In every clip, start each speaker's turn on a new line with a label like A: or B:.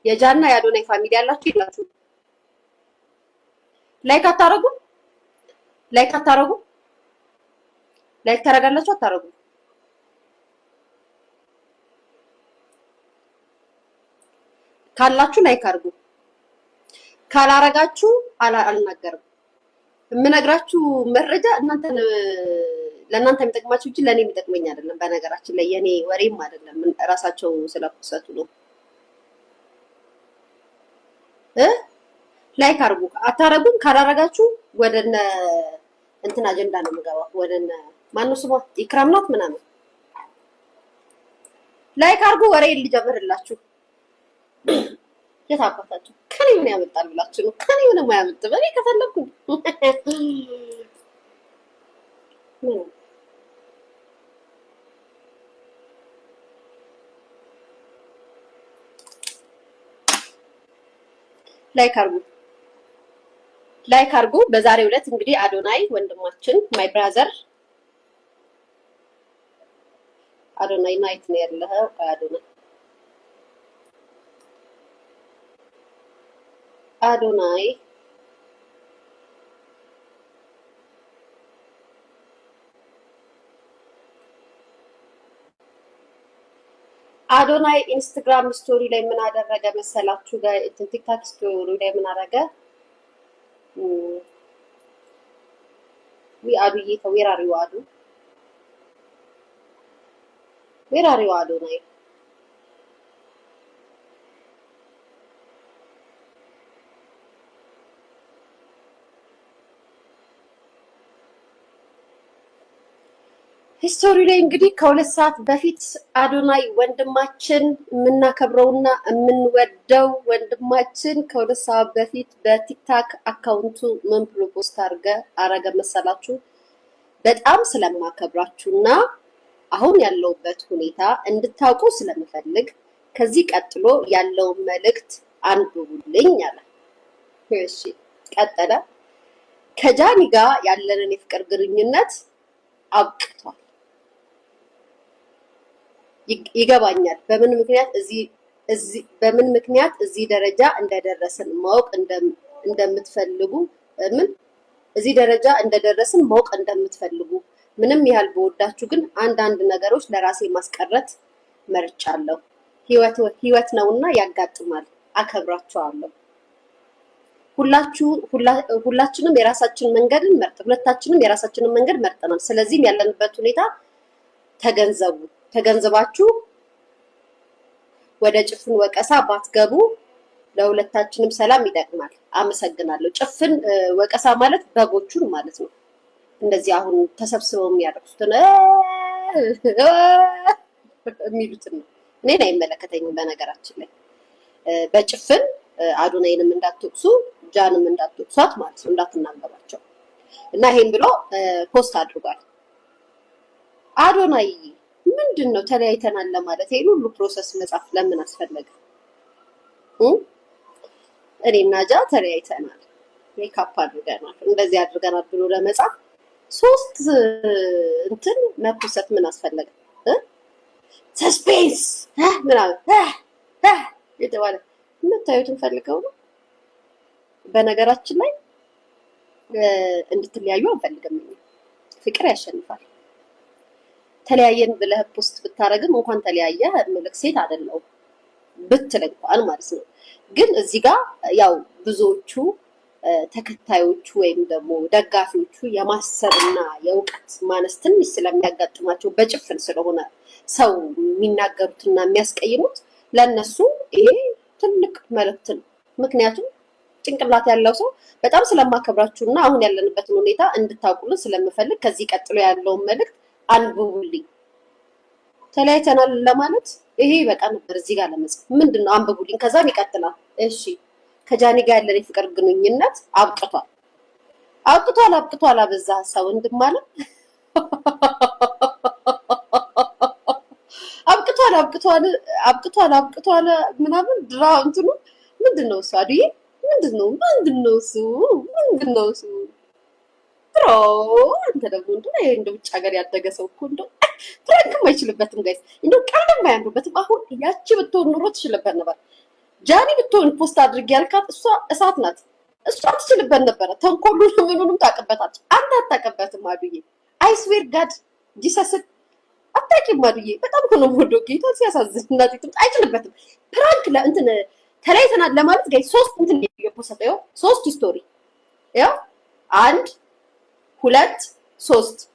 A: የጃና የአዶናይ ፋሚሊ ያላችሁ ይላችሁ ላይክ አታረጉ ላይክ አታረጉ ላይክ ታረጋላችሁ አታረጉ ካላችሁ ላይክ አድርጉ ካላረጋችሁ አልናገርም የምነግራችሁ መረጃ ለእናንተ የሚጠቅማችሁ እንጂ ለኔ የሚጠቅመኝ አይደለም በነገራችን ላይ የኔ ወሬም አይደለም ራሳቸው ስለፈሰቱ ነው ላይክ አድርጉ አታረጉም ካላረጋችሁ ወደነ እንትን አጀንዳ ነው የምገባው ወደነ ማነው ስሟ ኢክራም ናት ምናምን ላይክ አድርጉ ወሬ ልጀምርላችሁ የታባታችሁ ከኔ ምን ያመጣል ብላችሁ ነው ከኔ ምንም አያመጣም እኔ ከፈለኩ ላይክ አድርጉ በዛሬው ዕለት እንግዲህ አዶናይ ወንድማችን ማይ ብራዘር አዶናይ ናይት ነው ያለው አዶናይ ኢንስታግራም ስቶሪ ላይ ምን አደረገ መሰላችሁ ጋር ቲክታክ ስቶሪ ላይ ምን አደረገ አዱዬ ዌር አር ዩ አዶናይ ሂስቶሪ ላይ እንግዲህ ከሁለት ሰዓት በፊት አዶናይ ወንድማችን የምናከብረውና የምንወደው ወንድማችን ከሁለት ሰዓት በፊት በቲክታክ አካውንቱ ምን ብሎ ፖስት አረገ መሰላችሁ? በጣም ስለማከብራችሁና አሁን ያለውበት ሁኔታ እንድታውቁ ስለምፈልግ ከዚህ ቀጥሎ ያለውን መልእክት አንብቡልኝ አለ። እሺ ቀጠለ። ከጃኒ ጋር ያለንን የፍቅር ግንኙነት አብቅቷል። ይገባኛል በምን ምክንያት እዚህ ደረጃ እንደደረስን ማወቅ እንደምትፈልጉ እዚህ ደረጃ እንደደረስን ማወቅ እንደምትፈልጉ ምንም ያህል በወዳችሁ ግን አንዳንድ ነገሮች ለራሴ ማስቀረት መርጫለሁ። ህይወት ነውና ያጋጥማል። አከብራችኋለሁ። ሁላችንም የራሳችንን መንገድ መርጠናል። ስለዚህም ያለንበት ሁኔታ ተገንዘባችሁ ወደ ጭፍን ወቀሳ ባትገቡ ለሁለታችንም ሰላም ይጠቅማል። አመሰግናለሁ። ጭፍን ወቀሳ ማለት በጎቹን ማለት ነው። እንደዚህ አሁን ተሰብስበው የሚያደርጉትን የሚሉትን ነው። እኔን አይመለከተኝም። በነገራችን ላይ በጭፍን አዶናይንም እንዳትወቅሱ ጃንም እንዳትወቅሷት ማለት ነው። እንዳትናገሯቸው እና ይሄን ብሎ ፖስት አድርጓል። አዶናይ ምንድነው ተለያይተናል ለማለት ይሄን ሁሉ ፕሮሰስ መጻፍ ለምን አስፈለገ? እኔና ጃ ተለያይተናል፣ ሜካፕ አድርገናል፣ እንደዚህ አድርገናል ብሎ ለመጻፍ ሶስት እንትን መኩሰት ምን አስፈለገ? ሰስፔንስ ምናምን የተባለ የምታዩትን ፈልገው ነው። በነገራችን ላይ እንድትለያዩ አንፈልግም። ፍቅር ያሸንፋል። ተለያየን ብለህ ፖስት ብታረግም እንኳን ተለያየህ ምልክ ሴት አይደለሁም ብትል እንኳን ማለት ነው። ግን እዚህ ጋር ያው ብዙዎቹ ተከታዮቹ ወይም ደግሞ ደጋፊዎቹ የማሰብና የእውቀት ማነስ ትንሽ ስለሚያጋጥማቸው በጭፍን ስለሆነ ሰው የሚናገሩትና የሚያስቀይሙት ለነሱ ይሄ ትልቅ መልእክት ነው። ምክንያቱም ጭንቅላት ያለው ሰው በጣም ስለማከብራችሁና አሁን ያለንበትን ሁኔታ እንድታውቁልን ስለምፈልግ ከዚህ ቀጥሎ ያለውን መልእክት አንብቡልኝ። ተለያይተናል ለማለት ይሄ በቃ ነበር እዚህ ጋር ለመጻፍ ምንድነው አንብቡልኝ። ከዛም ይቀጥላል። እሺ ከጃኒ ጋር ያለን የፍቅር ግንኙነት አብቅቷል። አበዛ ሀሳብ እንድማለ አብቅቷል ምናምን ድራ እንትኑ ምንድነው እሱ አዱዬ ምንድነው እሱ ብሮ አንተ ደግሞ እንደ ውጭ ሀገር ያደገ ሰው እኮ እንደው ፍራንክም አይችልበትም ጋይስ፣ እንደው ቀልድም አያምሩበትም። አሁን ያቺ ብትሆን ኑሮ ትችልበት ነበር። ጃኒ ብትሆን ፖስት አድርግ ያልካት እሷ እሳት ናት። እሷ ትችልበት ነበረ። ተንኮሉን ምኑንም ታውቅበታለች። አንተ አታውቅበትም አዱዬ። አይስዌር ጋድ ጂሰስን አታውቂም አዱዬ። በጣም እኮ ነው የምወደው ጌታ ሲያሳዝን። እናቴ ትሙት አይችልበትም። ፕራንክ ለእንትን ተለያይተናል ለማለት ጋይ 3 እንትን የፖስተው 3 ስቶሪ ያው 1 2 3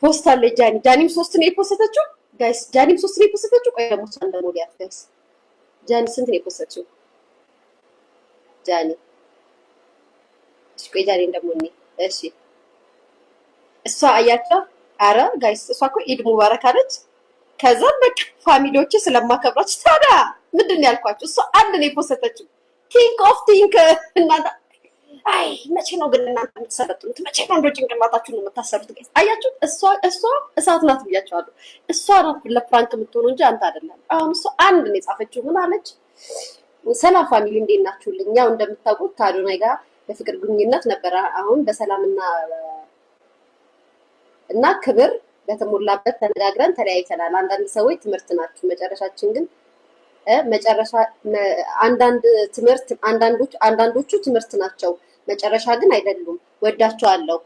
A: ፖስት አለ ጃኒ። ጃኒም 3 ነው የፖስተችው ጋይስ። ጃኒም 3 ነው የፖስተችው። ቆይ ደግሞ ሳንደ ሞዲያት ጋይስ ጃኒ ስንት ነው የፖስተችው? ጃኒ እሺ፣ ቆይ ጃኒ ደግሞ እኔ እሺ፣ እሷ አያቸው። አረ ጋይስ እሷ እኮ ኢድ ሙባረክ አለች። ከዛ በቃ ፋሚሊዎቼ ስለማከብራችሁ ታዲያ ምንድን ነው ያልኳችሁ? እሷ አንድ ነው የፖስተችው። ቲንክ ኦፍ ቲንክ እናንተ አይ መቼ ነው ግን እናንተ የምትሰለጥኑት? መቼ ነው እንደ ጭንቅላታችሁን የምታሰሩት? ጋይስ አያችሁ፣ እሷ እሳት ናት ብያቸዋለሁ። እሷ ናት ለፍራንክ የምትሆኑ እንጂ አንተ አይደለም። አሁን እሷ አንድ ነው የጻፈችው። ምን አለች? ሰላም ፋሚሊ እንዴት ናችሁልኝ? ያው እንደምታውቁት ከአዶናይ ጋር የፍቅር ግንኙነት ነበረ። አሁን በሰላምና ክብር በተሞላበት ተነጋግረን ተለያይተናል። አንዳንድ ሰዎች ትምህርት ናችሁ፣ መጨረሻችን ግን አንዳንዶቹ ትምህርት ናቸው፣ መጨረሻ ግን አይደሉም። ወዳቸዋለሁ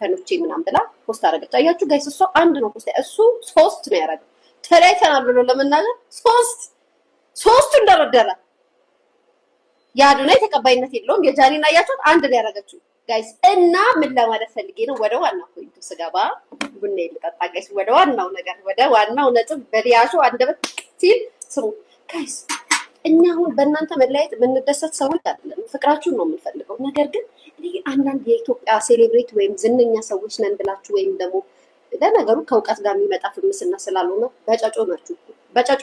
A: ፈኖቼ ምናምን ብላ ፖስት አደረገች። አያችሁ ጋይስ፣ እሷ አንድ ነው ፖስት፣ እሱ 3 ነው ያደረገው። ተለያይተናል ብሎ ለመናገር 3 እንደረደረ የአዶናይ ተቀባይነት የለውም። የጃኒና አያችሁት አንድ ነው ያደረገችው ጋይስ። እና ምን ለማለት ፈልጌ ነው፣ ወደ ዋናው ፖይንቱ ስገባ ቡና ልጠጣ ጋይስ። ወደ ዋናው ነገር፣ ወደ ዋናው ነጥብ በሊያሾ አንደበት ሲል ስሙ ጋይስ። እኛ አሁን በእናንተ መለያየት የምንደሰት ሰዎች አይደለም፣ ፍቅራችሁን ነው የምንፈልገው። ነገር ግን አንዳንድ የኢትዮጵያ ሴሌብሬት ወይም ዝነኛ ሰዎች ነን ብላችሁ ወይም ደግሞ ለነገሩ ከእውቀት ጋር የሚመጣ ፍምስና ስላልሆነ በጨጮ ናችሁ። በጨጮ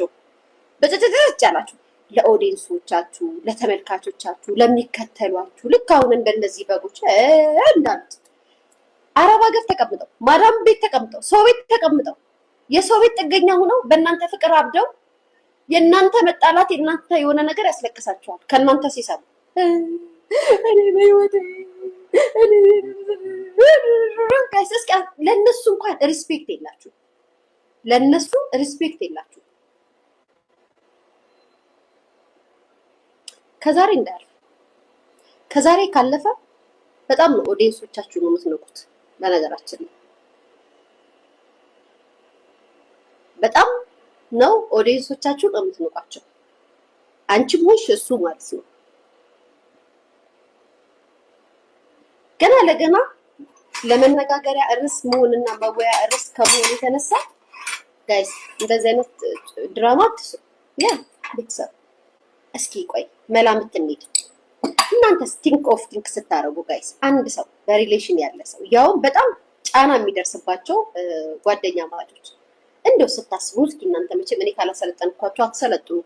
A: ያላችሁ ለኦዲየንሶቻችሁ፣ ለተመልካቾቻችሁ፣ ለሚከተሏችሁ ልክ አሁን እንደነዚህ በጎች እንዳሉት አረብ ሀገር ተቀምጠው ማዳም ቤት ተቀምጠው ሰው ቤት ተቀምጠው የሰው ቤት ጥገኛ ሆነው በእናንተ ፍቅር አብደው የእናንተ መጣላት የእናንተ የሆነ ነገር ያስለቅሳቸዋል። ከእናንተ ሲሰሙ እኔ በህይወቴ ለእነሱ እንኳን ሪስፔክት የላችሁ፣ ለእነሱ ሪስፔክት የላችሁ። ከዛሬ እንዳያልፍ፣ ከዛሬ ካለፈ በጣም ነው ኦዲየንሶቻችሁ ነው የምትነቁት። በነገራችን ላይ በጣም ነው ኦዲየንሶቻችሁ ነው የምትነቋቸው። አንቺም ሆንሽ እሱ ማለት ነው። ገና ለገና ለመነጋገሪያ ርዕስ መሆንና መወያ ርዕስ ከመሆን የተነሳ ጋይስ እንደዚህ አይነት ድራማ አትስሩ። ያ ቤተሰብ እስኪ ቆይ መላምት እንሂድ። እናንተስ ቲንክ ኦፍ ቲንክ ስታረጉ ጋይስ፣ አንድ ሰው በሪሌሽን ያለ ሰው ያውም በጣም ጫና የሚደርስባቸው ጓደኛ ማቾች እንደው ስታስቡት እናንተ መቼም እኔ ካላሰለጠንኳቸው አትሰለጥኑ።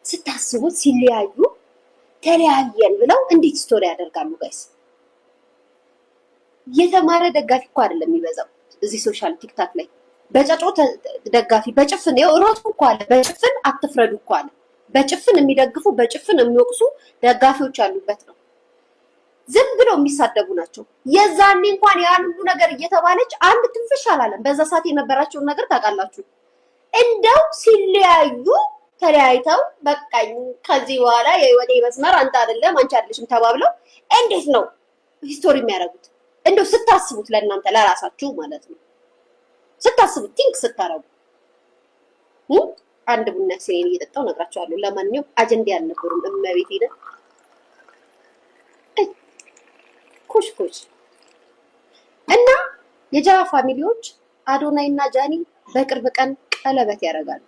A: ስታስቡት ሲለያዩ ተለያየን ብለው እንዴት ስቶሪ ያደርጋሉ ጋይስ? የተማረ ደጋፊ እኮ አይደለም የሚበዛው እዚህ ሶሻል ቲክታክ ላይ። በጨጮ ደጋፊ በጭፍን ይኸው እራሱ እኮ አለ። በጭፍን አትፍረዱ እኮ አለ። በጭፍን የሚደግፉ በጭፍን የሚወቅሱ ደጋፊዎች ያሉበት ነው። ዝም ብለው የሚሳደቡ ናቸው። የዛኔ እንኳን ያን ሁሉ ነገር እየተባለች አንድ ትንፍሽ አላለም። በዛ ሰዓት የነበራቸውን ነገር ታውቃላችሁ። እንደው ሲለያዩ ተለያይተው በቃኝ ከዚህ በኋላ የህይወቴ መስመር አንተ አይደለም አንቺ አይደለሽም ተባብለው እንዴት ነው ሂስቶሪ የሚያደርጉት? እንደው ስታስቡት ለእናንተ ለራሳችሁ ማለት ነው ስታስቡት ቲንክ ስታረጉ አንድ ቡና ሲኔን እየጠጣው ነግራቸዋለሁ። ለማንኛውም አጀንዳ ያልነበሩም እመቤት ሄደ ኩሽ እና የጃ ፋሚሊዎች አዶናይ እና ጃኒ በቅርብ ቀን ቀለበት ያደርጋሉ።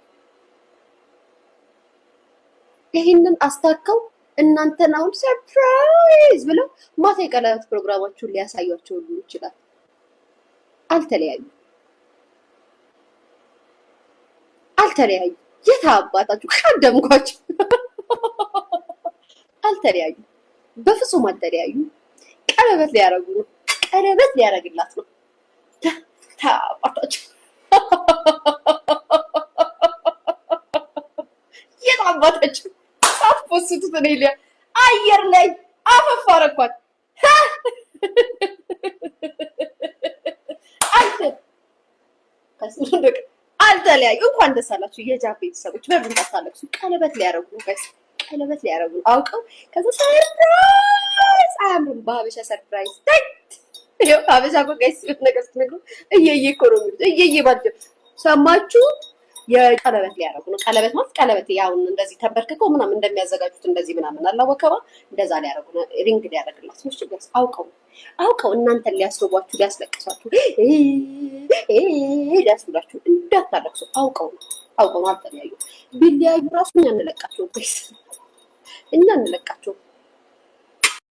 A: ይህንን አስታከው እናንተን አሁን ሰርፕራይዝ ብለው ማታ የቀለበት ፕሮግራማችሁን ሊያሳያቸው ይችላል። አልተለያዩ የት አባታችሁ ካደምኳችሁ? አልተለያዩ፣ በፍጹም አልተለያዩ። ቀለበት ሊያረጉ ነው። ቀለበት ሊያረግላት ነው። ታባታችሁ የት አባታችሁ ሳትፖስቱት ነው ይlia አየር ላይ አፈፋረኳት። አንተ ከስሩን አልተለያዩ። እንኳን ደስ አላችሁ የጃብ ቤተሰቦች። በምን ታሳለቅሱ? ቀለበት ሊያረጉ ነው ጋይስ፣ ቀለበት ሊያረጉ ነው አውቀው። ከዛ ሰርፕራይዝ አያምርም? በሀበሻ ሰርፕራይዝ ይኸው ሀበሻ እኮ ጋይስ ነገር ስትነግሩ እየየ እኮ ነው የሚሉት። እየየ ባድ ሰማችሁ? የቀለበት ሊያረጉ ነው። ቀለበት ማለት ቀለበት ያው እንደዚህ ተበርክከው ምናምን እንደሚያዘጋጁት እንደዚህ ምናምን አላወከባ እንደዛ ሊያረጉ ነው። ሪንግ ሊያረግላት ነው። ጋይስ አውቀው እናንተን ሊያስርቧችሁ ሊያስለቅሷችሁ ሊያስብላችሁ እንዳታለቅሱ አውቀው ነው አልተለያዩ። ቢለያዩ ራሱ እኛ እንለቃቸው ጋይስ፣ እኛ እንለቃቸው።